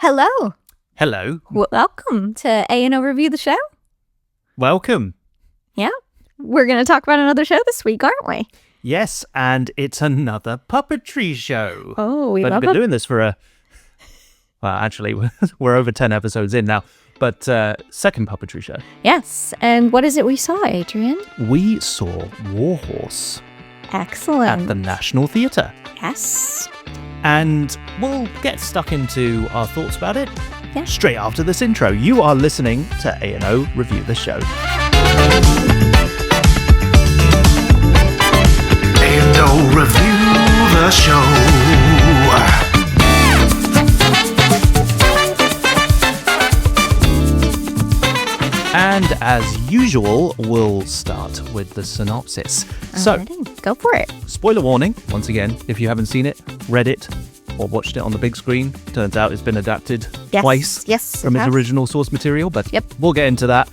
Hello. Hello. Welcome to A&O Review the Show. Welcome. Yeah. We're going to talk about another show this week, aren't we? Yes, and it's another puppetry show. Oh, we But love I've been it. doing this for well, actually, we're over 10 episodes in now, but second puppetry show. Yes. And what is it we saw, Adrian? We saw War Horse Excellent. at the National Theatre. Yes. And we'll get stuck into our thoughts about it Yeah. straight after this intro. You are listening to A&O Review the Show. A&O Review the Show. And as usual, we'll start with the synopsis. So, Alrighty, go for it. spoiler warning, once again, if you haven't seen it, read it, or watched it on the big screen, turns out it's been adapted Yes. twice Yes. from its it has. original source material, but Yep. we'll get into that.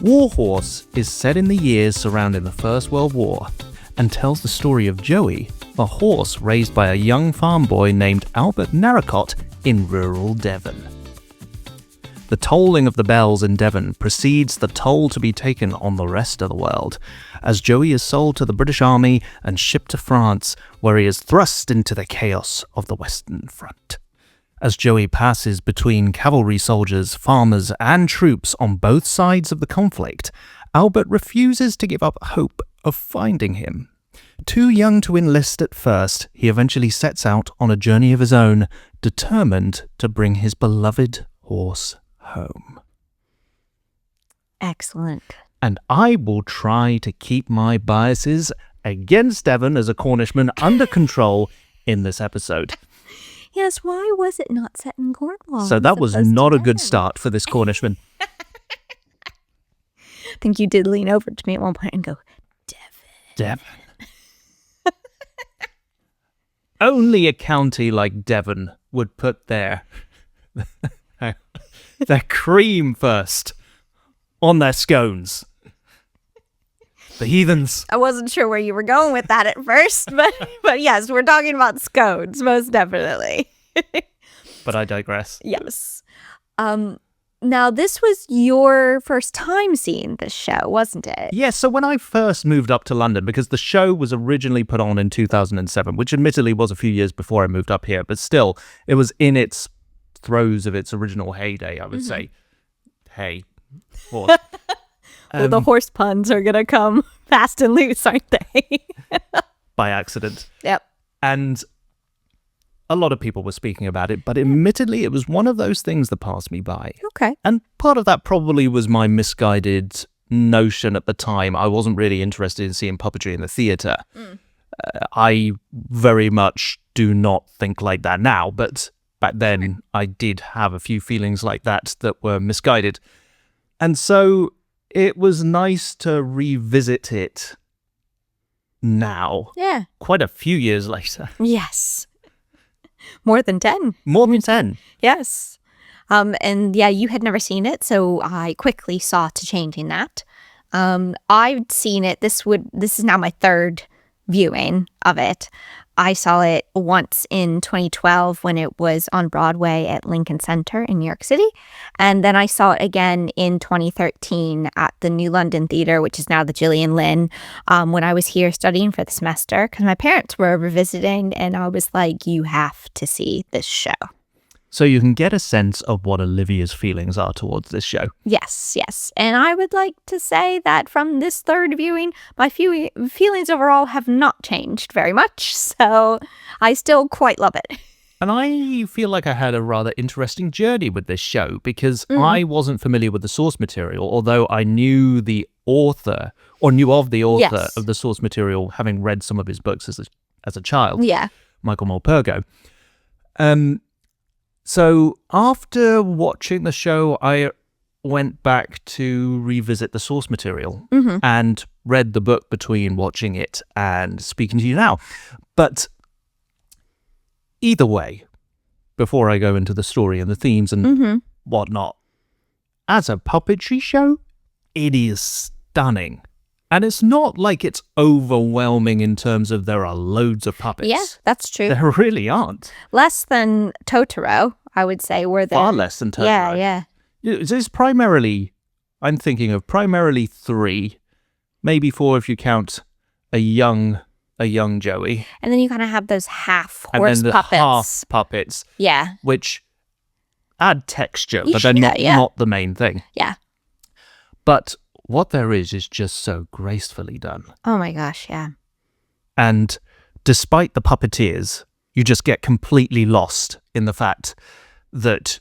War Horse is set in the years surrounding the First World War and tells the story of Joey, a horse raised by a young farm boy named Albert Narracott in rural Devon. The tolling of the bells in Devon precedes the toll to be taken on the rest of the world, as Joey is sold to the British Army and shipped to France, where he is thrust into the chaos of the Western Front. As Joey passes between cavalry soldiers, farmers, and troops on both sides of the conflict, Albert refuses to give up hope of finding him. Too young to enlist at first, he eventually sets out on a journey of his own, determined to bring his beloved horse home. Excellent. And I will try to keep my biases against Devon as a Cornishman under control in this episode. Yes, why was it not set in Cornwall? So that was not a good Devon? start for this Cornishman. I think you did lean over to me at one point and go, Devon. Only a county like Devon would put their cream first on their scones. The heathens. I wasn't sure where you were going with that at first, but yes, we're talking about scones, most definitely. But I digress. Yes. Now, this was your first time seeing this show, wasn't it? Yeah, so when I first moved up to London, because the show was originally put on in 2007, which admittedly was a few years before I moved up here, but still, it was in its throes of its original heyday, I would say. Hey. Horse. Well, the horse puns are going to come fast and loose, aren't they? By accident. Yep. And a lot of people were speaking about it, but admittedly, it was one of those things that passed me by. Okay. And part of that probably was my misguided notion at the time. I wasn't really interested in seeing puppetry in the theatre. I very much do not think like that now, but back then I did have a few feelings like that were misguided. And so it was nice to revisit it now, Yeah. quite a few years later. Yes. More than 10. More than 10. Yes. And yeah, you had never seen it, so I quickly saw to changing that. I'd seen it. This is now my third viewing of it. I saw it once in 2012 when it was on Broadway at Lincoln Center in New York City. And then I saw it again in 2013 at the New London Theatre, which is now the Gillian Lynn, when I was here studying for the semester because my parents were over visiting and I was like, you have to see this show. So you can get a sense of what Olivia's feelings are towards this show. Yes, yes. And I would like to say that from this third viewing, my feelings overall have not changed very much. So I still quite love it. And I feel like I had a rather interesting journey with this show because I wasn't familiar with the source material, although I knew the author or knew of the author Yes. of the source material, having read some of his books as a child, Yeah. Michael Morpurgo. So after watching the show, I went back to revisit the source material and read the book between watching it and speaking to you now. But either way, before I go into the story and the themes and whatnot, as a puppetry show, it is stunning. And it's not like it's overwhelming in terms of there are loads of puppets. Yeah, that's true. There really aren't. Less than Totoro, I would say, were the Far less than Totoro. Yeah. There's primarily, I'm thinking of primarily 3, maybe 4 if you count a young Joey. And then you kind of have those half And horse then the puppets. half puppets, Yeah. which add texture, Yeah, but they're yeah. not the main thing. Yeah. But what there is just so gracefully done. Oh my gosh, yeah. And despite the puppeteers, you just get completely lost in the fact that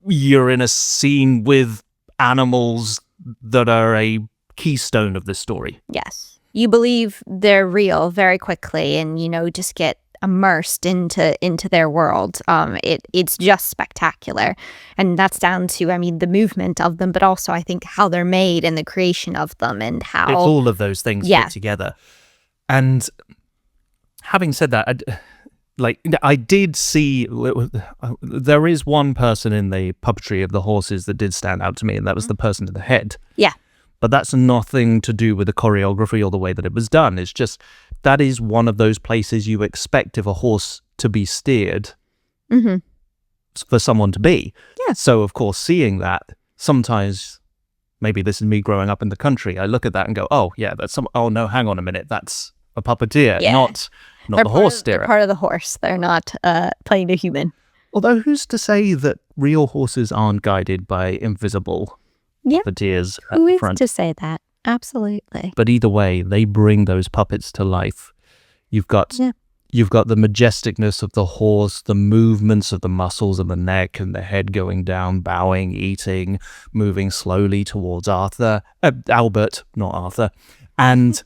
you're in a scene with animals that are a keystone of the story. Yes. You believe they're real very quickly and, just get immersed into their world. It's just spectacular. And that's down to, the movement of them, but also I think how they're made and the creation of them and how... It's all of those things Yeah. fit together. And having said that, I did see... There is one person in the puppetry of the horses that did stand out to me, and that was the person to the head. Yeah. But that's nothing to do with the choreography or the way that it was done. It's just, that is one of those places you expect if a horse to be steered for someone to be. Yeah. So, of course, seeing that, sometimes, maybe this is me growing up in the country, I look at that and go, oh, yeah, oh, no, hang on a minute, that's a puppeteer, Yeah. not the horse steerer. They're part of the horse. They're not playing the human. Although, who's to say that real horses aren't guided by invisible puppeteers at Who the is front? to say that? Absolutely. But either way, they bring those puppets to life. You've got the majesticness of the horse, the movements of the muscles of the neck and the head going down, bowing, eating, moving slowly towards Albert, not Arthur, and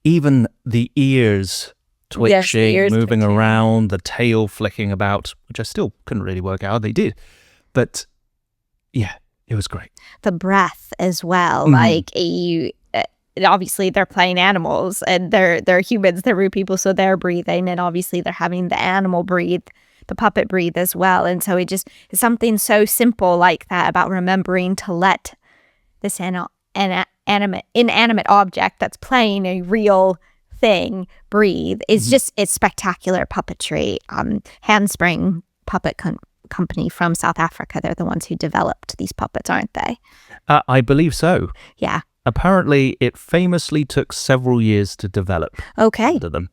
even the ears twitching, moving twitching. around, the tail flicking about, which I still couldn't really work out how they did. But yeah, it was great. The breath as well. Obviously they're playing animals and they're humans, they're rude people, so they're breathing, and obviously they're having the animal breathe, the puppet breathe as well. And so it just is something so simple like that about remembering to let this inanimate object that's playing a real thing breathe. It's spectacular puppetry. Handspring Puppet Company from South Africa, they're the ones who developed these puppets, aren't they? I believe so. Yeah. Apparently, it famously took several years to develop Okay. under them.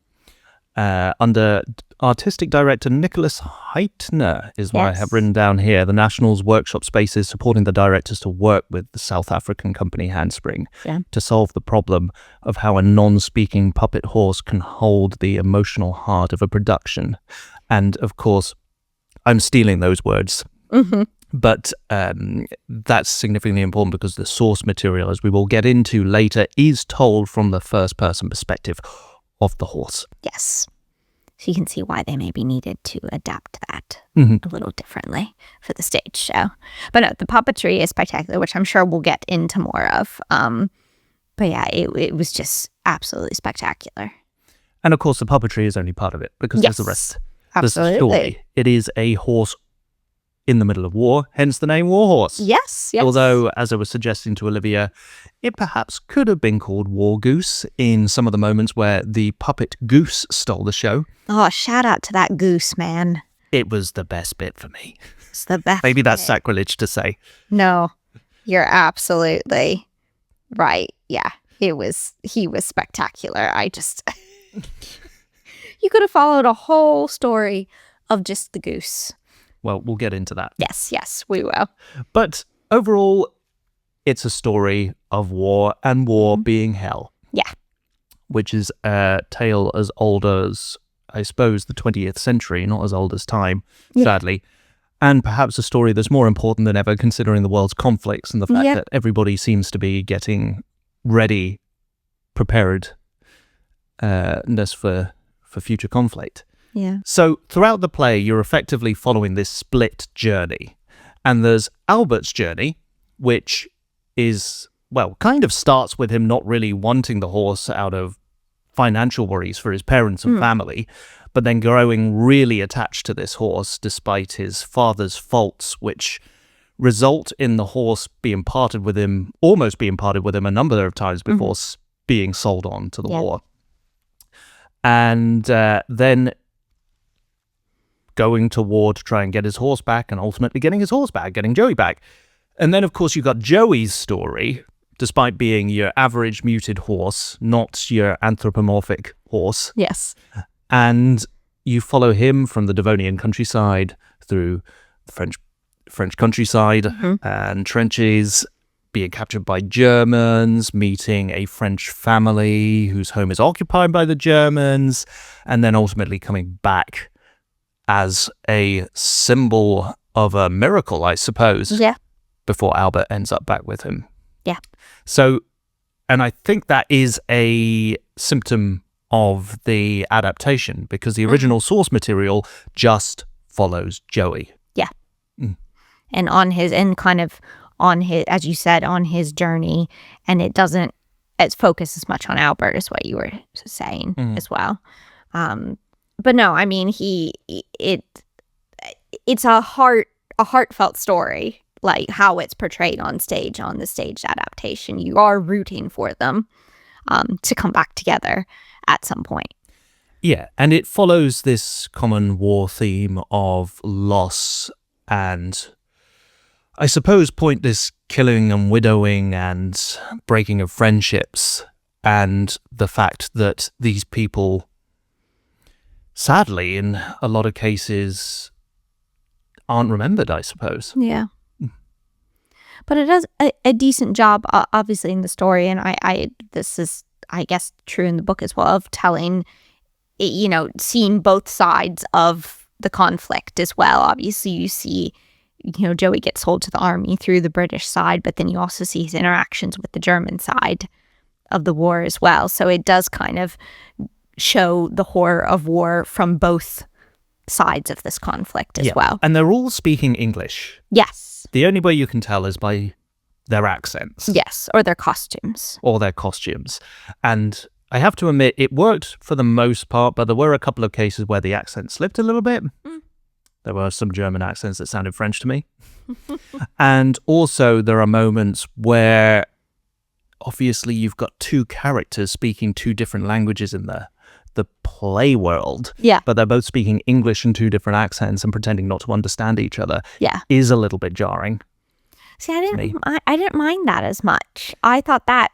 Under artistic director Nicholas Heitner is what I have written down here. The National's workshop spaces supporting the directors to work with the South African company Handspring to solve the problem of how a non-speaking puppet horse can hold the emotional heart of a production. And of course, I'm stealing those words. But that's significantly important because the source material, as we will get into later, is told from the first-person perspective of the horse. Yes. So you can see why they maybe needed to adapt that a little differently for the stage show. But no, the puppetry is spectacular, which I'm sure we'll get into more of. But yeah, it was just absolutely spectacular. And of course, the puppetry is only part of it because there's the rest. Absolutely. The story. It is a horse in the middle of war, hence the name War Horse. Yes. Although, as I was suggesting to Olivia, it perhaps could have been called War Goose in some of the moments where the puppet goose stole the show. Oh, shout out to that goose, man. It was the best bit for me. It's the best. Maybe that's bit. sacrilege to say. No, you're absolutely right. Yeah, he was spectacular. You could have followed a whole story of just the goose. Well, we'll get into that. Yes, we will. But overall, it's a story of war and war being hell. Yeah. Which is a tale as old as, I suppose, the 20th century, not as old as time, sadly. And perhaps a story that's more important than ever considering the world's conflicts and the fact that everybody seems to be getting ready, preparedness for future conflict. Yeah. So throughout the play, you're effectively following this split journey. And there's Albert's journey, which is, well, kind of starts with him not really wanting the horse out of financial worries for his parents and family, but then growing really attached to this horse despite his father's faults, which result in the horse being parted with him, almost being parted with him a number of times before being sold on to the war. And then going to war to try and get his horse back, and ultimately getting his horse back, getting Joey back. And then, of course, you've got Joey's story, despite being your average muted horse, not your anthropomorphic horse. Yes. And you follow him from the Devonian countryside through the French countryside and trenches, being captured by Germans, meeting a French family whose home is occupied by the Germans, and then ultimately coming back as a symbol of a miracle, I suppose. Yeah. Before Albert ends up back with him. Yeah. So, and I think that is a symptom of the adaptation, because the original source material just follows Joey. Yeah. And on his, as you said, on his journey, and it's focused as much on Albert as what you were saying as well. But no, I mean, it's a heartfelt story, like how it's portrayed on the stage adaptation. You are rooting for them to come back together at some point. Yeah, and it follows this common war theme of loss and, I suppose, pointless killing and widowing and breaking of friendships, and the fact that these people, sadly, in a lot of cases, aren't remembered, I suppose. Yeah. But it does a decent job, obviously, in the story, and this is, I guess, true in the book as well, of telling, seeing both sides of the conflict as well. Obviously, you see, Joey gets sold to the army through the British side, but then you also see his interactions with the German side of the war as well. So it does kind of show the horror of war from both sides of this conflict as well. And they're all speaking English. Yes. The only way you can tell is by their accents. Yes, or their costumes. And I have to admit, it worked for the most part, but there were a couple of cases where the accent slipped a little bit. There were some German accents that sounded French to me. And also there are moments where obviously you've got two characters speaking two different languages in the play world. Yeah. But they're both speaking English in two different accents and pretending not to understand each other. Yeah. Is a little bit jarring. See, I didn't mind that as much. I thought that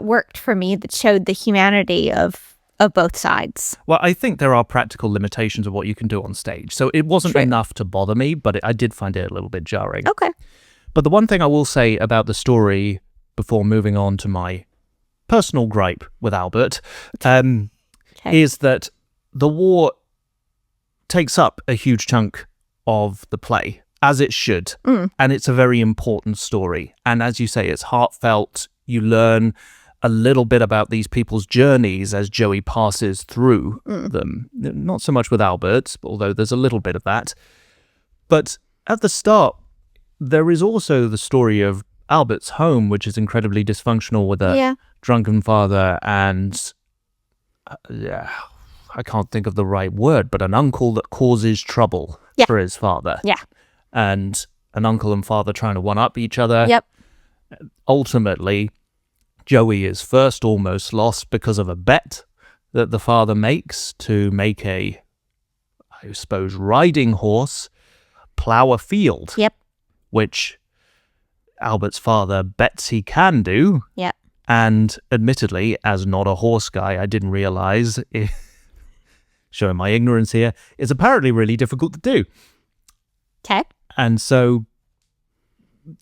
worked for me. That showed the humanity of both sides. Well, I think there are practical limitations of what you can do on stage. So it wasn't enough to bother me, but I did find it a little bit jarring. Okay. But the one thing I will say about the story before moving on to my personal gripe with Albert is that the war takes up a huge chunk of the play, as it should. And it's a very important story. And as you say, it's heartfelt. You learn a little bit about these people's journeys as Joey passes through them. Not so much with Albert, although there's a little bit of that. But at the start, there is also the story of Albert's home, which is incredibly dysfunctional with a drunken father and, I can't think of the right word, but an uncle that causes trouble for his father. Yeah. And an uncle and father trying to one-up each other. Yep. Ultimately, Joey is first almost lost because of a bet that the father makes to make a, I suppose, riding horse plow a field. Yep. Which Albert's father bets he can do. Yep. And admittedly, as not a horse guy, I didn't realize, showing my ignorance here, is apparently really difficult to do. Okay. And so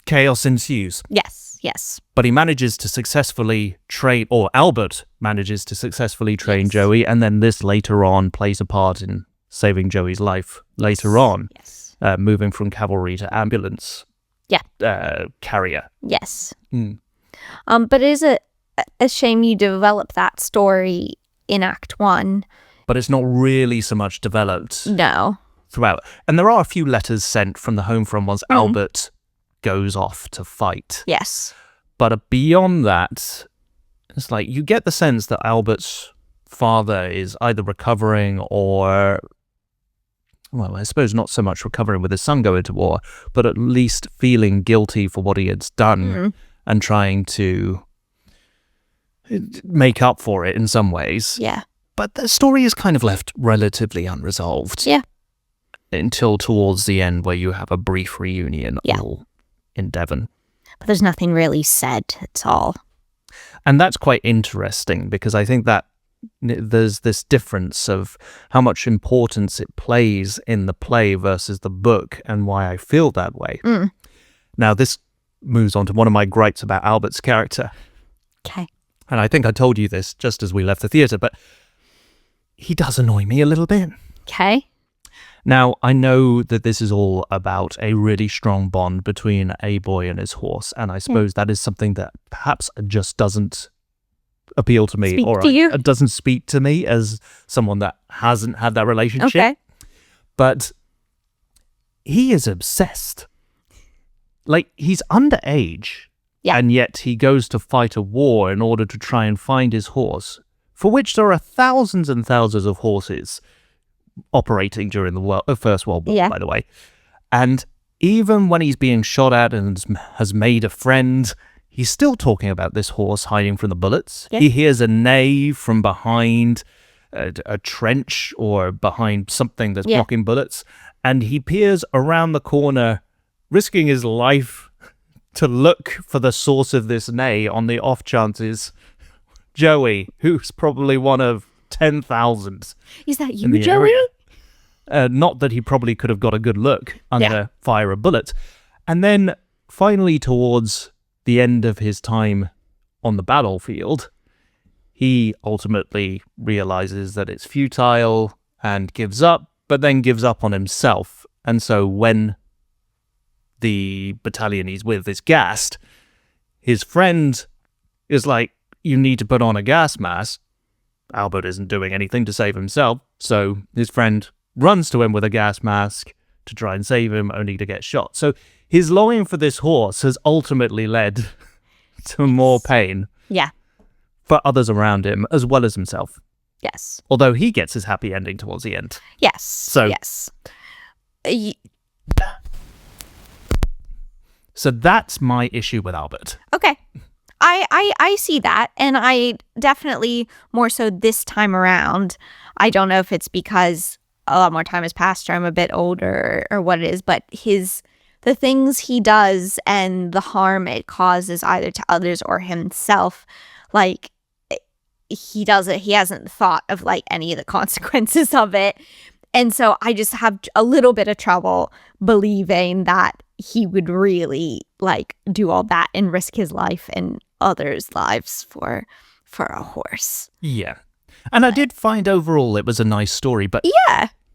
chaos ensues. Yes. But he manages to successfully train, or Albert manages to successfully train Joey, and then this later on plays a part in saving Joey's life later on. Yes. Moving from cavalry to ambulance carrier. Yes. But it is a shame you develop that story in Act 1. But it's not really so much developed. No. Throughout. And there are a few letters sent from the home front once Albert goes off to fight. Yes. But beyond that, it's like you get the sense that Albert's father is either recovering or, well, I suppose not so much recovering with his son going to war, but at least feeling guilty for what he had done and trying to make up for it in some ways. Yeah. But the story is kind of left relatively unresolved. Yeah. until towards the end where you have a brief reunion Yeah. all in Devon. But there's nothing really said. It's all. And that's quite interesting because I think that there's this difference of how much importance it plays in the play versus the book and why I feel that way. Now, this moves on to one of my gripes about Albert's character. Okay. And I think I told you this just as we left the theatre, but he does annoy me a little bit. Okay. Now, I know that this is all about a really strong bond between a boy and his horse, and I suppose that is something that perhaps just doesn't appeal to me, Speak to you? it doesn't speak to me as someone that hasn't had that relationship. Okay. But he is obsessed. Like, he's underage, and yet he goes to fight a war in order to try and find his horse, for which there are thousands and thousands of horses operating during the First World War, by the way. And even when he's being shot at and has made a friend, he's still talking about this horse hiding from the bullets. Yeah. He hears a neigh from behind a trench or behind something that's blocking bullets, and he peers around the corner, risking his life to look for the source of this neigh on the off chances Joey, who's probably one of 10,000. Is that you, Joey? Not that he probably could have got a good look under fire of bullets. And then finally towards the end of his time on the battlefield, he ultimately realizes that it's futile and gives up, but then gives up on himself. And so when the battalion he's with is gassed, his friend is like, you need to put on a gas mask. Albert isn't doing anything to save himself, so his friend runs to him with a gas mask to try and save him, only to get shot. So his longing for this horse has ultimately led to more pain for others around him, as well as himself. Yes. Although he gets his happy ending towards the end. Yes. So, yes. So that's my issue with Albert. Okay. I see that, and I definitely, more so this time around, I don't know if it's because a lot more time has passed or I'm a bit older or what it is, but the things he does and the harm it causes either to others or himself, like, he hasn't thought of like any of the consequences of it. And so I just have a little bit of trouble believing that he would really like do all that and risk his life and others' lives for a horse. Yeah. And I did find overall it was a nice story, but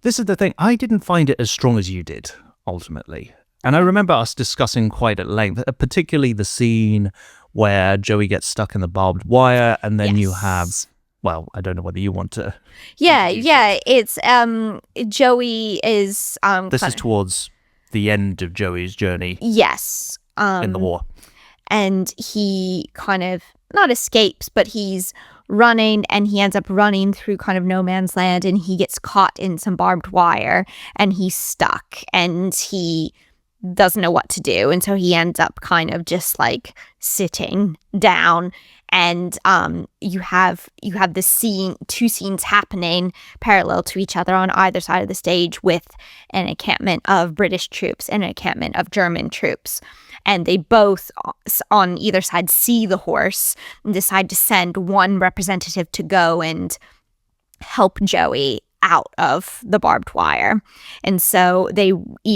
this is the thing. I didn't find it as strong as you did, ultimately. And I remember us discussing quite at length, particularly the scene where Joey gets stuck in the barbed wire, and then you have, well, I don't know whether you want to. Yeah. It's Joey is this is towards the end of Joey's journey. Yes. In the war. And he kind of not escapes, but he's running, and he ends up running through kind of no man's land, and he gets caught in some barbed wire, and he's stuck, and he doesn't know what to do, and so he ends up kind of just like sitting down. And you have this scene, two scenes happening parallel to each other on either side of the stage, with an encampment of British troops and an encampment of German troops. And they both, on either side, see the horse and decide to send one representative to go and help Joey out of the barbed wire. And so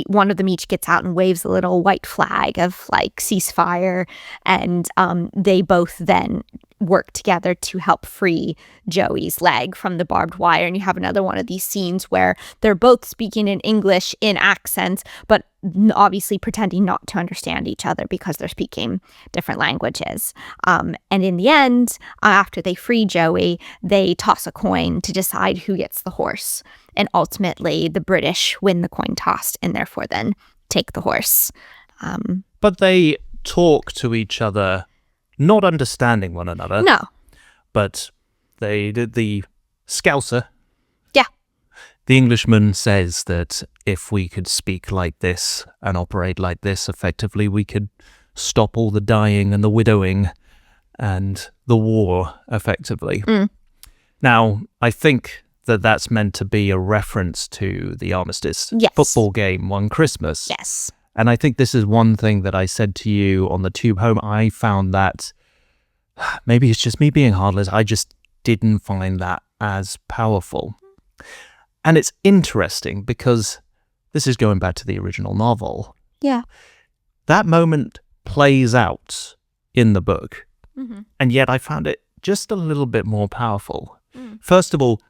one of them each gets out and waves a little white flag of like ceasefire, and they both then work together to help free Joey's leg from the barbed wire. And you have another one of these scenes where they're both speaking in English in accents, but obviously pretending not to understand each other because they're speaking different languages. And in the end, after they free Joey, they toss a coin to decide who gets the horse. And ultimately, the British win the coin toss and therefore then take the horse. But they talk to each other, not understanding one another. No. But they did the Scouser. Yeah. The Englishman says that if we could speak like this and operate like this effectively, we could stop all the dying and the widowing and the war effectively. Now, I think that's meant to be a reference to the Armistice Yes. football game one Christmas. Yes. And I think this is one thing that I said to you on the tube home. I found that, maybe it's just me being heartless, I just didn't find that as powerful. And it's interesting because this is going back to the original novel. Yeah. That moment plays out in the book, Mm-hmm. and yet I found it just a little bit more powerful. First of all,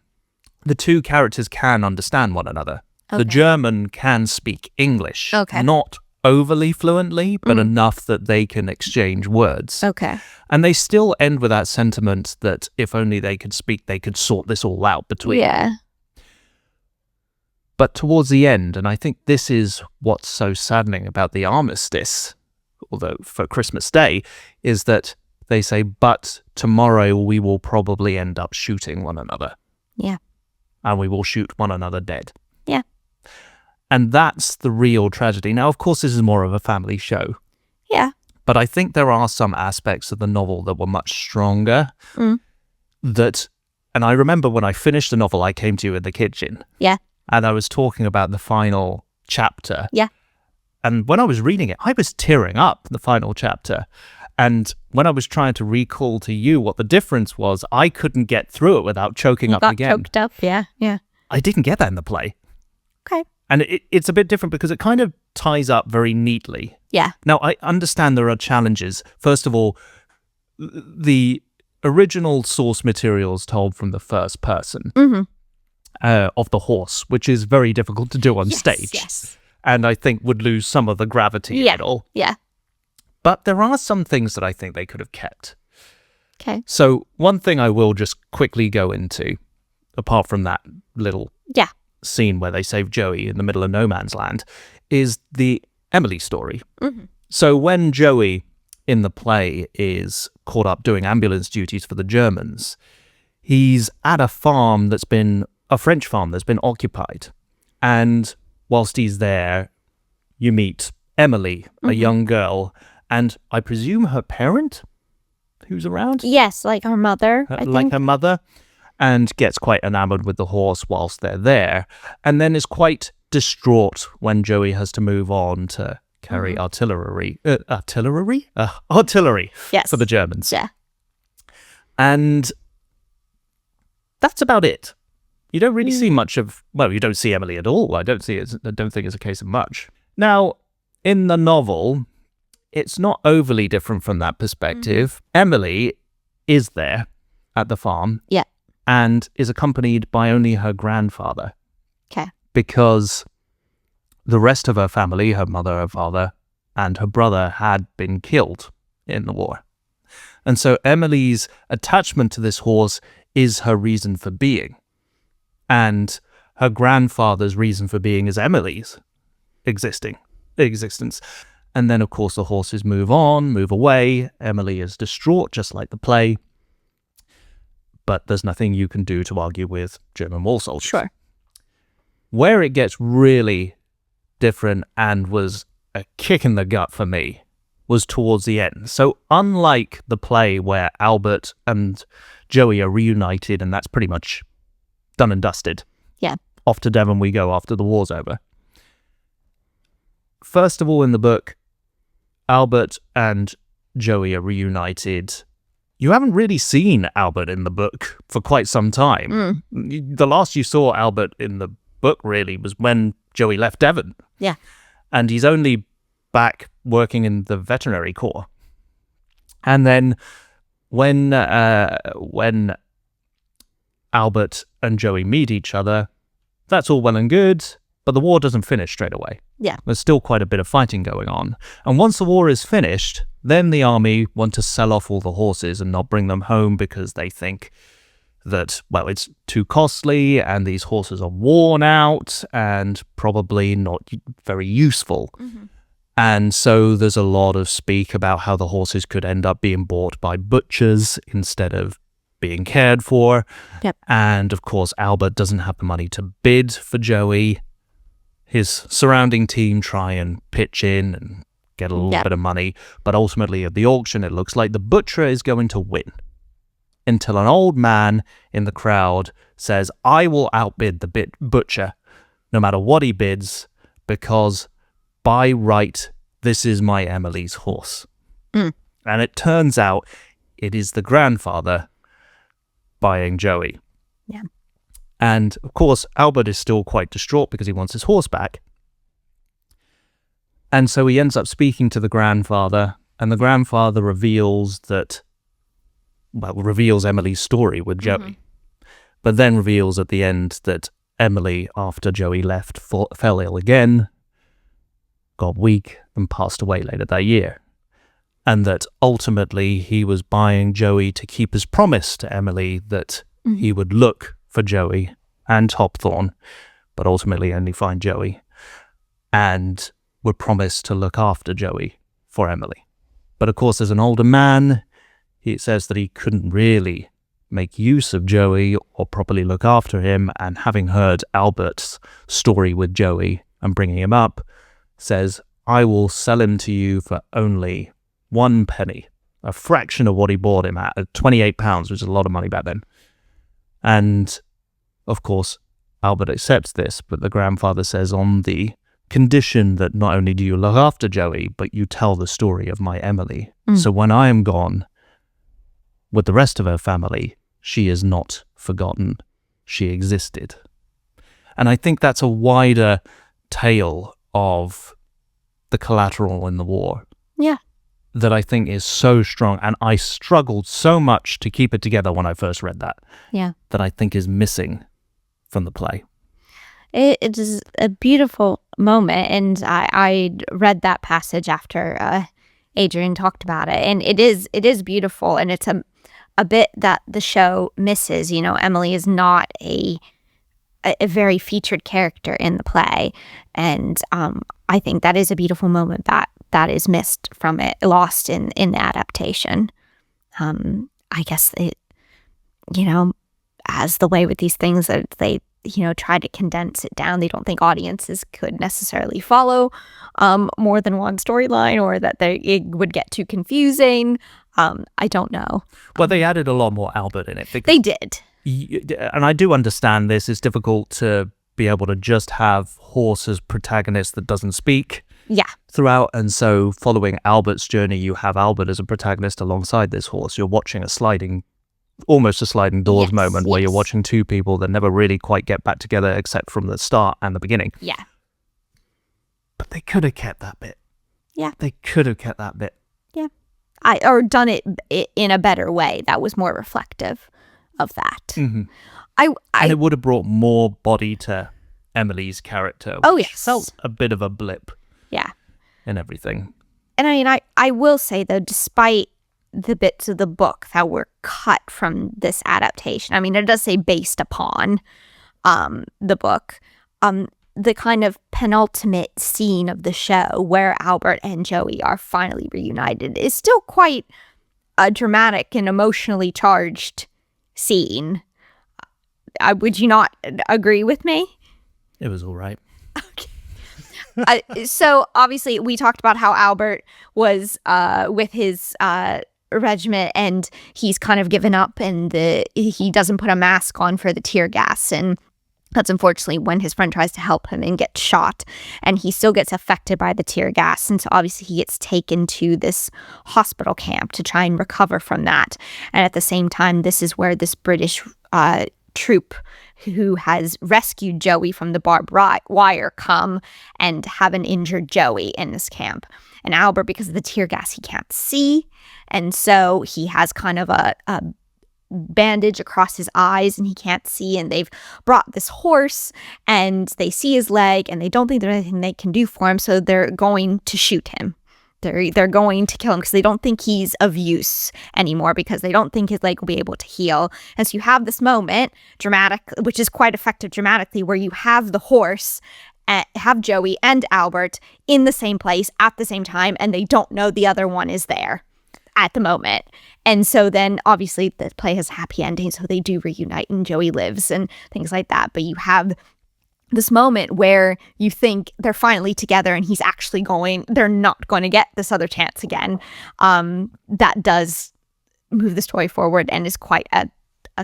the two characters can understand one another. The Okay. German can speak English. Okay. Not overly fluently, but enough that they can exchange words. Okay. And they still end with that sentiment that if only they could speak, they could sort this all out between them. Yeah. But towards the end, and I think this is what's so saddening about the Armistice, although for Christmas Day, is that they say, but tomorrow we will probably end up shooting one another. Yeah. And we will shoot one another dead. Yeah. And that's the real tragedy. Now, of course, this is more of a family show, Yeah. but I think there are some aspects of the novel that were much stronger. That, and I remember when I finished the novel, I came to you in the kitchen. Yeah. And I was talking about the final chapter. Yeah. And when I was reading it, I was tearing up the final chapter. And when I was trying to recall to you what the difference was, I couldn't get through it without choking up Got again. choked up. Yeah. Yeah. I didn't get that in the play. Okay. And it's a bit different because it kind of ties up very neatly. Yeah. Now, I understand there are challenges. First of all, the original source material is told from the first person of the horse, which is very difficult to do on stage. Yes. And I think would lose some of the gravity Yeah. of it all. Yeah. But there are some things that I think they could have kept. Okay. So one thing I will just quickly go into, apart from that little Yeah. scene where they save Joey in the middle of no man's land, is the Emily story. So when Joey in the play is caught up doing ambulance duties for the Germans, he's at a farm that's been, a French farm that's been occupied. And whilst he's there, you meet Emily, a young girl, and I presume her parent who's around? Yes, like our mother, I Like think. her mother, and gets quite enamored with the horse whilst they're there, and then is quite distraught when Joey has to move on to carry artillery Yes. for the Germans. Yeah. And that's about it. You don't really see much of, well, you don't see Emily at all. I don't think it's a case of much. Now, in the novel, it's not overly different from that perspective. Emily is there at the farm. Yeah. And is accompanied by only her grandfather. Okay. Because the rest of her family, her mother, her father, and her brother had been killed in the war. And so Emily's attachment to this horse is her reason for being. And her grandfather's reason for being is Emily's existence. And then, of course, the horses move on, move away. Emily is distraught, just like the play. But there's nothing you can do to argue with German war soldiers. Sure. Where it gets really different and was a kick in the gut for me was towards the end. So unlike the play where Albert and Joey are reunited and that's pretty much done and dusted. Yeah. Off to Devon we go after the war's over. First of all, in the book, Albert and Joey are reunited. You haven't really seen Albert in the book for quite some time. The last you saw Albert in the book really was when Joey left Devon. Yeah. And he's only back working in the veterinary corps. And then when Albert and Joey meet each other, that's all well and good, but the war doesn't finish straight away. Yeah. There's still quite a bit of fighting going on. And once the war is finished, then the army want to sell off all the horses and not bring them home because they think that, well, it's too costly and these horses are worn out and probably not very useful. And so there's a lot of speak about how the horses could end up being bought by butchers instead of being cared for. Yep. And of course, Albert doesn't have the money to bid for Joey. His surrounding team try and pitch in and get a little bit of money. But ultimately at the auction, it looks like the butcher is going to win until an old man in the crowd says, I will outbid the butcher no matter what he bids, because by right, this is my Emily's horse. And it turns out it is the grandfather buying Joey. Yeah. And of course, Albert is still quite distraught because he wants his horse back. And so he ends up speaking to the grandfather, and the grandfather reveals Emily's story with Joey, but then reveals at the end that Emily, after Joey left, fell ill again, got weak, and passed away later that year. And that ultimately he was buying Joey to keep his promise to Emily that he would look for Joey and Hopthorne, but ultimately only find Joey, and would promise to look after Joey for Emily. But of course, as an older man, he says that he couldn't really make use of Joey or properly look after him, and having heard Albert's story with Joey and bringing him up, says, I will sell him to you for only 1 penny, a fraction of what he bought him at £28, which is a lot of money back then. And of course, Albert accepts this, but the grandfather says, on the condition that not only do you look after Joey, but you tell the story of my Emily. So when I am gone, with the rest of her family, she is not forgotten. She existed. And I think that's a wider tale of the collateral in the war. Yeah. That I think is so strong. And I struggled so much to keep it together when I first read that. Yeah. That I think is missing from the play. It is a beautiful moment. And I read that passage after Adrian talked about it. And it is beautiful. And it's a bit that the show misses. You know, Emily is not a very featured character in the play, and I think that is a beautiful moment that is missed from it, lost in the adaptation. I guess it, as the way with these things that they try to condense it down. They don't think audiences could necessarily follow more than one storyline, or that it would get too confusing. I don't know. Well, they added a lot more Albert in it. They did. And I do understand this. It's difficult to be able to just have Horse as protagonist that doesn't speak throughout. And so following Albert's journey, you have Albert as a protagonist alongside this horse. You're watching almost a sliding doors moment where you're watching two people that never really quite get back together except from the start and the beginning. Yeah. But they could have kept that bit. Yeah. They could have kept that bit. Yeah. Or done it in a better way that was more reflective of that. Mm-hmm. And it would have brought more body to Emily's character. Oh, which yes. felt a bit of a blip. Yeah. And everything. And I mean, I will say, though, despite the bits of the book that were cut from this adaptation, I mean, it does say based upon the book, the kind of penultimate scene of the show where Albert and Joey are finally reunited is still quite a dramatic and emotionally charged scene. Would you not agree with me? It was all right. Okay. So obviously we talked about how Albert was with his regiment, and he's kind of given up, and he doesn't put a mask on for the tear gas, and that's unfortunately when his friend tries to help him and gets shot, and he still gets affected by the tear gas. And so obviously he gets taken to this hospital camp to try and recover from that. And at the same time, this is where this British troop who has rescued Joey from the barbed wire come and have an injured Joey in this camp. And Albert, because of the tear gas, he can't see. And so he has kind of a bandage across his eyes and he can't see, and they've brought this horse and they see his leg and they don't think there's anything they can do for him, so they're going to shoot him. They're going to kill him because they don't think he's of use anymore, because they don't think his leg will be able to heal. And so you have this moment, dramatic, which is quite effective dramatically, where you have the horse have Joey and Albert in the same place at the same time, and they don't know the other one is there at the moment. And so then obviously the play has a happy ending, so they do reunite and Joey lives and things like that. But you have this moment where you think they're finally together and they're not going to get this other chance again. That does move the story forward and is quite a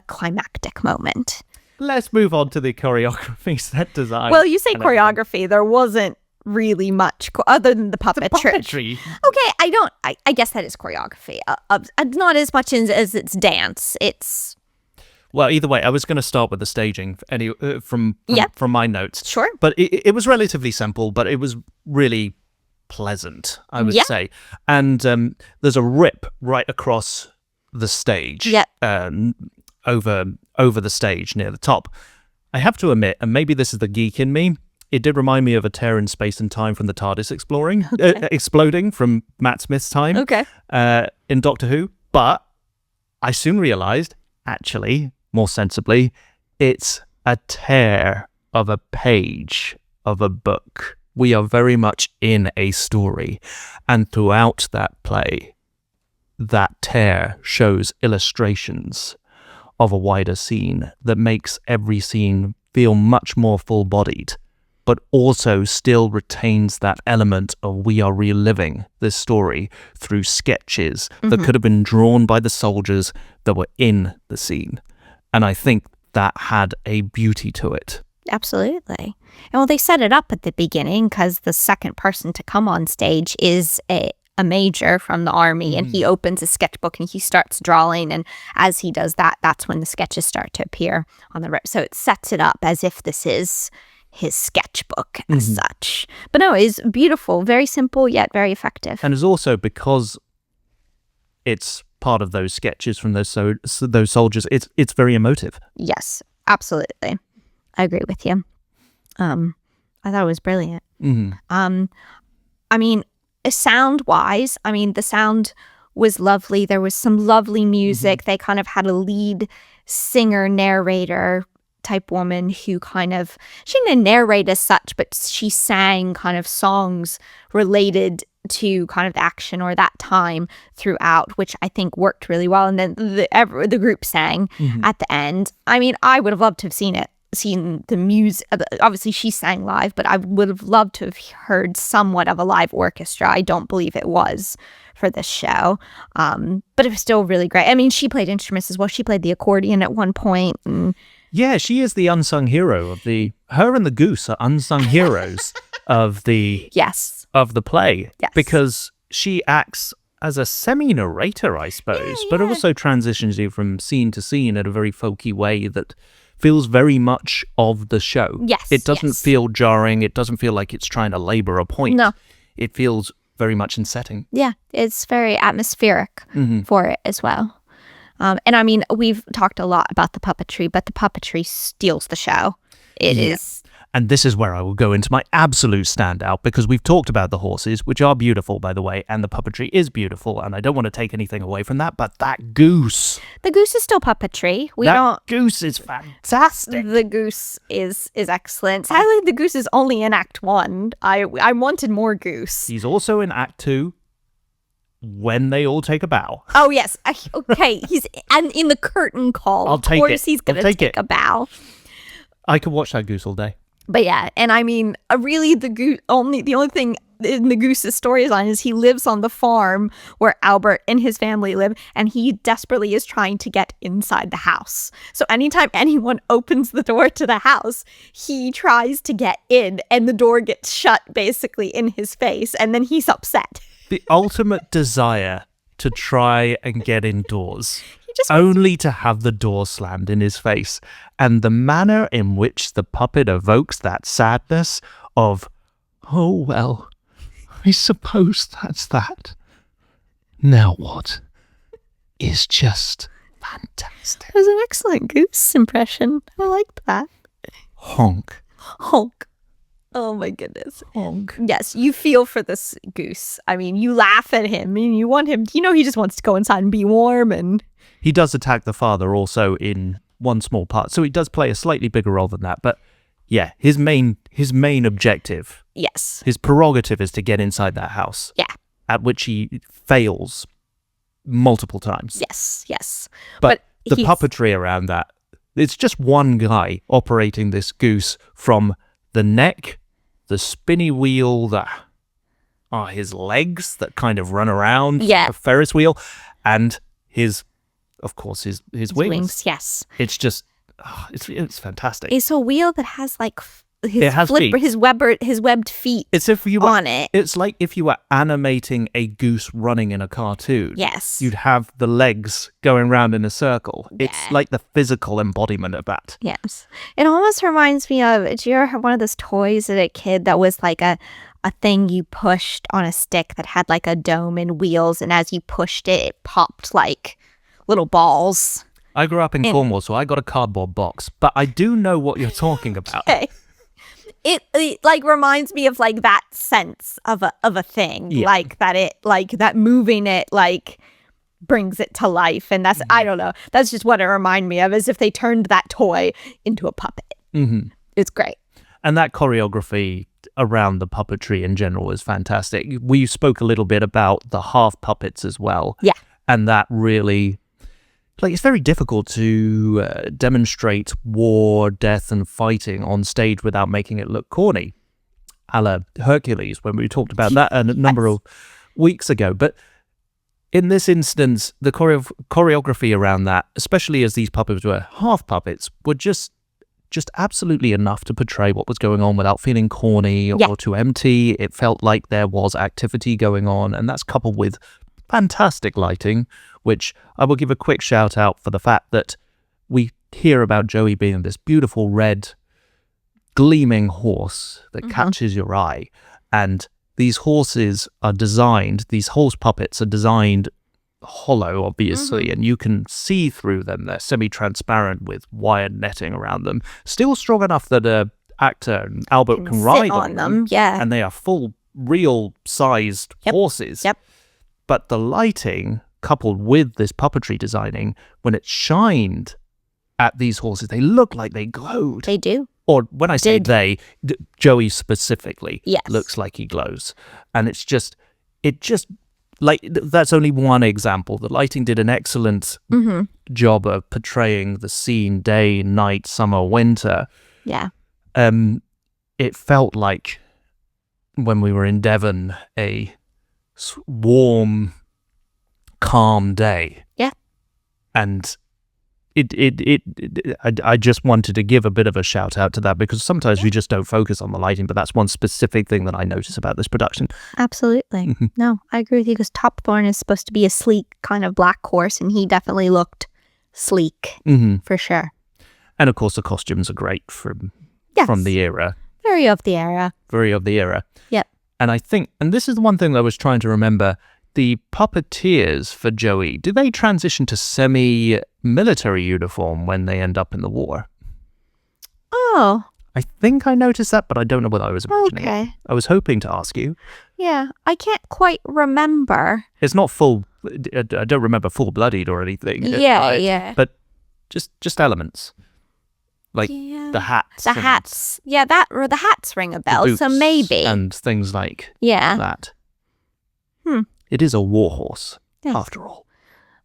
climactic moment. let's move on to the choreography, set design. Well, you say and everything. choreography. There wasn't really much other than the puppetry. Puppetry. Okay, I guess that is choreography. Not as much as it's dance. It's Well, either way, I was going to start with the staging from my notes. Sure. But it was relatively simple, but it was really pleasant, I would Yeah. say. And there's a rip right across the stage. Yeah. Over the stage near the top. I have to admit, and maybe this is the geek in me, it did remind me of a tear in space and time from the TARDIS exploding from Matt Smith's time in Doctor Who. But I soon realised, actually, more sensibly, it's a tear of a page of a book. We are very much in a story. And throughout that play, that tear shows illustrations of a wider scene that makes every scene feel much more full-bodied, but also still retains that element of we are reliving this story through sketches that could have been drawn by the soldiers that were in the scene. And I think that had a beauty to it. Absolutely. And well, they set it up at the beginning because the second person to come on stage is a major from the army, and he opens a sketchbook and he starts drawing, and as he does that, that's when the sketches start to appear on the rip. So it sets it up as if this is his sketchbook as such. But no, it's beautiful, very simple yet very effective. And it's also because it's part of those sketches from those soldiers, it's very emotive. Yes, absolutely. I agree with you. I thought it was brilliant. I mean, sound-wise, the sound was lovely. There was some lovely music. They kind of had a lead singer, narrator type woman who she didn't narrate as such, but she sang kind of songs related to kind of the action or that time throughout, which I think worked really well. And then the group sang at the end. I would have loved to have seen the music. Obviously she sang live, but I would have loved to have heard somewhat of a live orchestra. I don't believe it was for this show, but it was still really great. She played instruments as well. She played the accordion at one point, and yeah, she is the unsung hero of her and the goose are unsung heroes of the play. Yes. Because she acts as a semi-narrator, I suppose, but also transitions you from scene to scene in a very folky way that feels very much of the show. Yes. It doesn't feel jarring. It doesn't feel like it's trying to labor a point. No. It feels very much in setting. Yeah, it's very atmospheric for it as well. And we've talked a lot about the puppetry, but the puppetry steals the show. It is. And this is where I will go into my absolute standout, because we've talked about the horses, which are beautiful, by the way, and the puppetry is beautiful, and I don't want to take anything away from that, but that goose. The goose is still puppetry. Goose is fantastic. The goose is excellent. Sadly, the goose is only in Act 1. I wanted more goose. He's also in Act 2 when they all take a bow. Oh, yes. Okay, he's in the curtain call. I'll take it. Of course he's going to take a bow. I could watch that goose all day. But yeah, and really the only thing in the goose's storyline is he lives on the farm where Albert and his family live, and he desperately is trying to get inside the house. So anytime anyone opens the door to the house, he tries to get in, and the door gets shut basically in his face, and then he's upset. The ultimate desire to try and get indoors. Only to have the door slammed in his face. And the manner in which the puppet evokes that sadness of, oh, well, I suppose that's that. Now what? Is just fantastic. It was an excellent goose impression. I liked that. Honk. Honk. Oh my goodness. Honk. Yes, you feel for this goose. You laugh at him, and you want him, he just wants to go inside and be warm, and he does attack the father also in one small part, so he does play a slightly bigger role than that. But yeah, his main objective, yes, his prerogative is to get inside that house. Yeah, at which he fails multiple times. Yes. But the puppetry around that, it's just one guy operating this goose from the neck, the spinny wheel, his legs that kind of run around, a Ferris wheel, and his wings. Yes. It's just it's fantastic. It's a wheel that has like It has feet. his webbed feet It's if you were, on it. It's like if you were animating a goose running in a cartoon. Yes. You'd have the legs going round in a circle. Yeah. It's like the physical embodiment of that. Yes. It almost reminds me of, did you ever have one of those toys as a kid that was like a thing you pushed on a stick that had like a dome and wheels, and as you pushed it, it popped like little balls? I grew up in Cornwall, so I got a cardboard box, but I do know what you're talking about. Okay. It like reminds me of like that sense of a thing, Yeah. like that it like that moving it like brings it to life, and that's I don't know, that's just what it reminded me of, as if they turned that toy into a puppet. Mm-hmm. It's great. And that choreography around the puppetry in general is fantastic. We spoke a little bit about the half puppets as well. Yeah. And that really, like, it's very difficult to demonstrate war, death, and fighting on stage without making it look corny, a la Hercules, when we talked about that a number of weeks ago. But in this instance, the choreography around that, especially as these puppets were half puppets, were just absolutely enough to portray what was going on without feeling corny or too empty. It felt like there was activity going on, and that's coupled with fantastic lighting, which I will give a quick shout out for the fact that we hear about Joey being this beautiful red gleaming horse that catches your eye, and these horses are designed, these horse puppets are designed hollow, obviously, and you can see through them. They're semi-transparent with wired netting around them, still strong enough that a actor, Albert, can ride on them. Yeah. And they are full, real-sized horses. Yep. But the lighting, coupled with this puppetry designing, when it shined at these horses, they look like they glowed. They do. Or when I say they, Joey specifically looks like he glows. And it just, like, that's only one example. The lighting did an excellent job of portraying the scene, day, night, summer, winter. Yeah. It felt like when we were in Devon, a warm, calm day. Yeah. And I just wanted to give a bit of a shout out to that, because sometimes we just don't focus on the lighting, but that's one specific thing that I notice about this production. Absolutely. No, I agree with you, because Topthorn is supposed to be a sleek kind of black horse, and he definitely looked sleek for sure. And of course, the costumes are great from the era. Very of the era. Very of the era. Yep. And I think, and this is the one thing that I was trying to remember, the puppeteers for Joey, do they transition to semi-military uniform when they end up in the war? Oh. I think I noticed that, but I don't know whether I was imagining it. I was hoping to ask you. Yeah, I can't quite remember. It's not full, I don't remember full-bloodied or anything. Yeah. But just elements. Like the hats. The hats. Yeah, the hats ring a bell, so maybe. And things like that. It is a war horse, after all.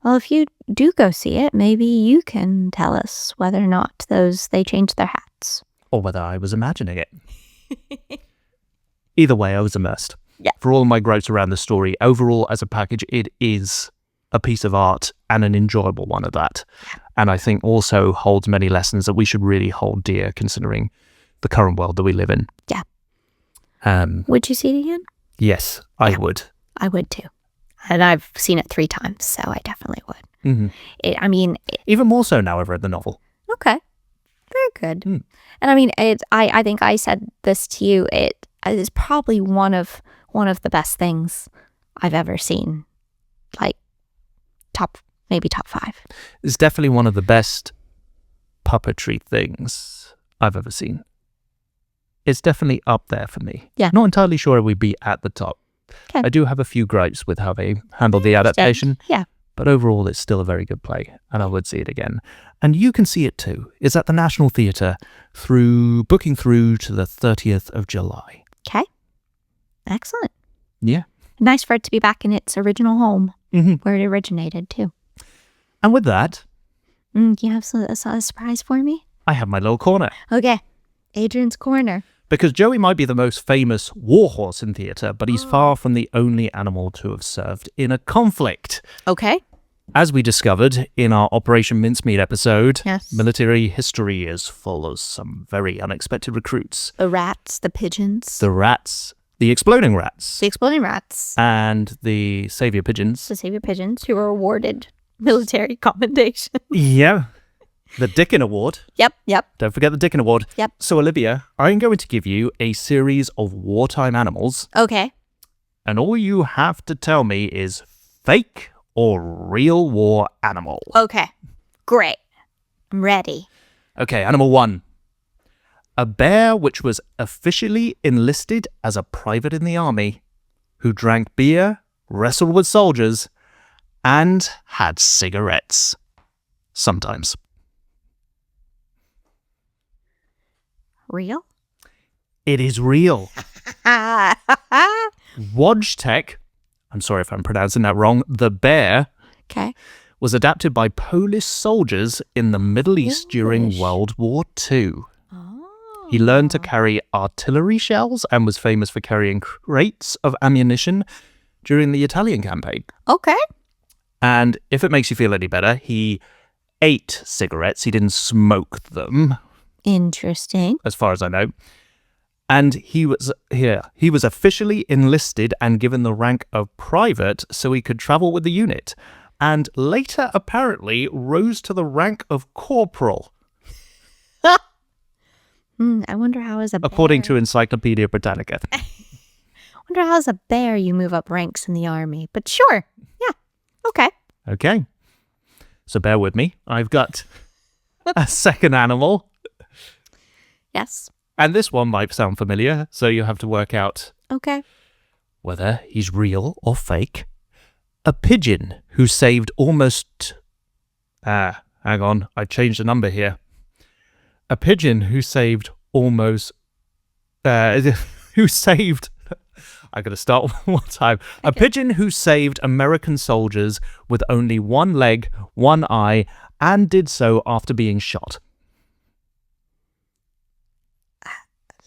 Well, if you do go see it, maybe you can tell us whether or not they changed their hats. Or whether I was imagining it. Either way, I was immersed. Yeah. For all my gripes around the story, overall, as a package, it is a piece of art, and an enjoyable one at that. And I think also holds many lessons that we should really hold dear, considering the current world that we live in. Yeah. Would you see it again? Yes, I would. I would too. And I've seen it 3 times, so I definitely would. Even more so now I've read the novel. Okay. Very good. And I mean, I think I said this to you, it is probably one of the best things I've ever seen. Like, maybe top 5. It's definitely one of the best puppetry things I've ever seen. It's definitely up there for me. Yeah. Not entirely sure it would be at the top. Okay. I do have a few gripes with how they handled the adaptation. Yeah. But overall, it's still a very good play, and I would see it again. And you can see it too. It's at the National Theatre, booking through to the 30th of July. Okay. Excellent. Yeah. Nice for it to be back in its original home, where it originated too. And with that, do you have a surprise for me? I have my little corner. Okay. Adrian's Corner. Because Joey might be the most famous warhorse in theatre, but he's far from the only animal to have served in a conflict. Okay. As we discovered in our Operation Mincemeat episode, Yes. military history is full of some very unexpected recruits. The rats, the pigeons, The rats, the exploding rats, the exploding rats, and the savior pigeons. the savior pigeons who were awarded military commendation. Yeah. The Dickin Award. Yep. Don't forget the Dickin Award. Yep. So, Olivia, I'm going to give you a series of wartime animals, Okay. and all you have to tell me is fake or real war animal. Okay. Great. I'm ready. Okay, animal 1. A bear which was officially enlisted as a private in the army, who drank beer, wrestled with soldiers, and had cigarettes. Sometimes. Real? It is real. Wojtek, I'm sorry if I'm pronouncing that wrong, the bear, Okay. was adapted by Polish soldiers in the Middle East during Polish. World War II. Oh. He learned to carry artillery shells and was famous for carrying crates of ammunition during the Italian campaign. Okay. And if it makes you feel any better, he ate cigarettes. He didn't smoke them, Interesting. as far as I know. And he was officially enlisted and given the rank of private so he could travel with the unit. And later, apparently, rose to the rank of corporal, I wonder how as a according to bear, Encyclopedia Britannica. wonder how as a bear you move up ranks in the army. But sure. Yeah. Okay. Okay. So bear with me. I've got a second animal. Yes. And this one might sound familiar, so you have to work out Okay. whether he's real or fake. A pigeon who saved almost... hang on, I changed the number here. A pigeon who saved almost... who saved... I gotta start one time. A pigeon who saved American soldiers with only one leg, one eye, and did so after being shot.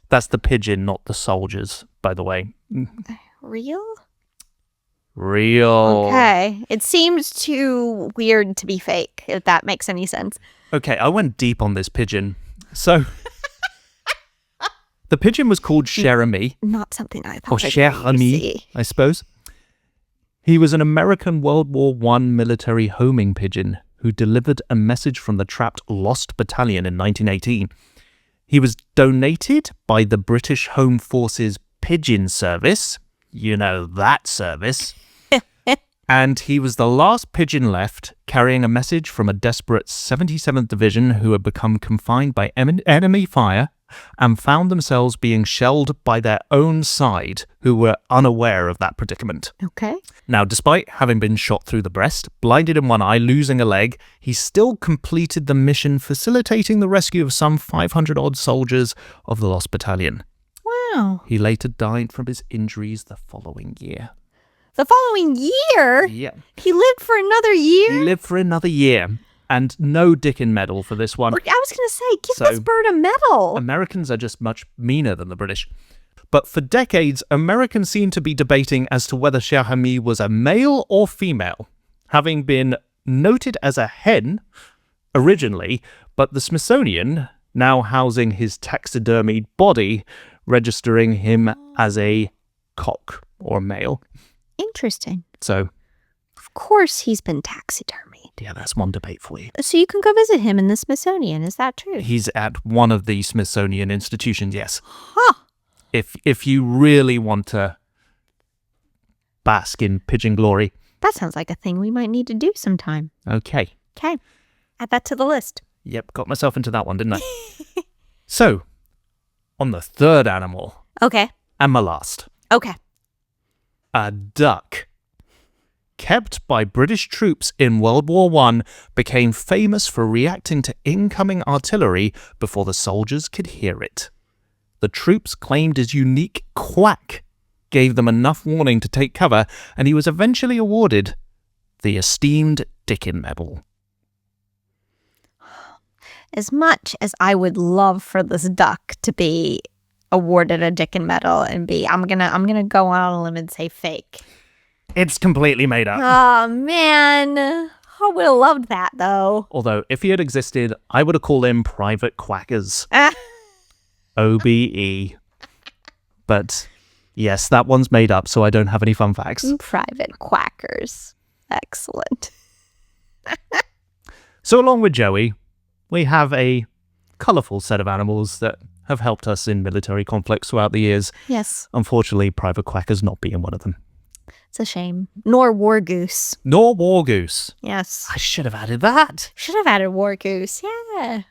That's the pigeon, not the soldiers, by the way. Real? Real. Okay. It seems too weird to be fake, if that makes any sense. Okay, I went deep on this pigeon. So, the pigeon was called Jeremy, Not something I or thought I'd Jeremy, see. I suppose. He was an American World War I military homing pigeon who delivered a message from the trapped Lost Battalion in 1918. He was donated by the British Home Forces Pigeon Service. You know that service. And he was the last pigeon left, carrying a message from a desperate 77th Division who had become confined by enemy fire and found themselves being shelled by their own side, who were unaware of that predicament. Okay. Now, despite having been shot through the breast, blinded in one eye, losing a leg, he still completed the mission, facilitating the rescue of some 500-odd soldiers of the Lost Battalion. Wow. He later died from his injuries the following year. The following year? Yeah. He lived for another year? He lived for another year, and no Dickin medal for this one. I was going to say, give So- this bird a medal. Americans are just much meaner than the British. But for decades, Americans seemed to be debating as to whether Cher was a male or female, having been noted as a hen originally, but the Smithsonian, now housing his taxidermied body, registering him as a cock or male. Interesting. So, Of course he's been taxidermied. yeah, that's one debate for you. So you can go visit him in the Smithsonian, is that true? He's at one of the Smithsonian institutions, yes. Huh. If you really want to bask in pigeon glory. That sounds like a thing we might need to do sometime. Okay. Okay. Add that to the list. Yep, got myself into that one, didn't I? So, on the third animal, Okay. and my last, Okay. a duck. Kept by British troops in World War I, became famous for reacting to incoming artillery before the soldiers could hear it. The troops claimed his unique quack gave them enough warning to take cover, and he was eventually awarded the esteemed Dickin Medal. As much as I would love for this duck to be awarded a Dickin medal and I'm gonna go on a limb and say fake. It's completely made up. Oh man. I would have loved that, though. Although, if he had existed, I would have called him Private Quackers. OBE. But yes, that one's made up, so I don't have any fun facts. Private Quackers. Excellent. So along with Joey, we have a colourful set of animals that have helped us in military conflicts throughout the years. Yes. Unfortunately, Private Quackers not being one of them. It's a shame. Nor War Goose. Nor War Goose. Yes. I should have added that. Should have added War Goose. Yeah.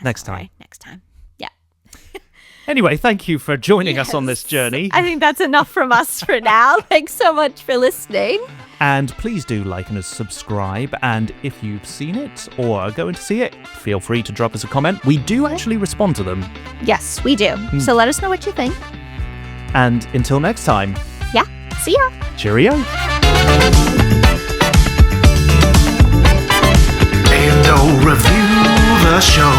Next time. Right, next time. Yeah. Anyway, thank you for joining us on this journey. I think that's enough from us for now. Thanks so much for listening. And please do like and subscribe. And if you've seen it or are going to see it, feel free to drop us a comment. We do actually respond to them. Yes, we do. So let us know what you think. And until next time. Yeah. See ya. Cheerio. And review the show.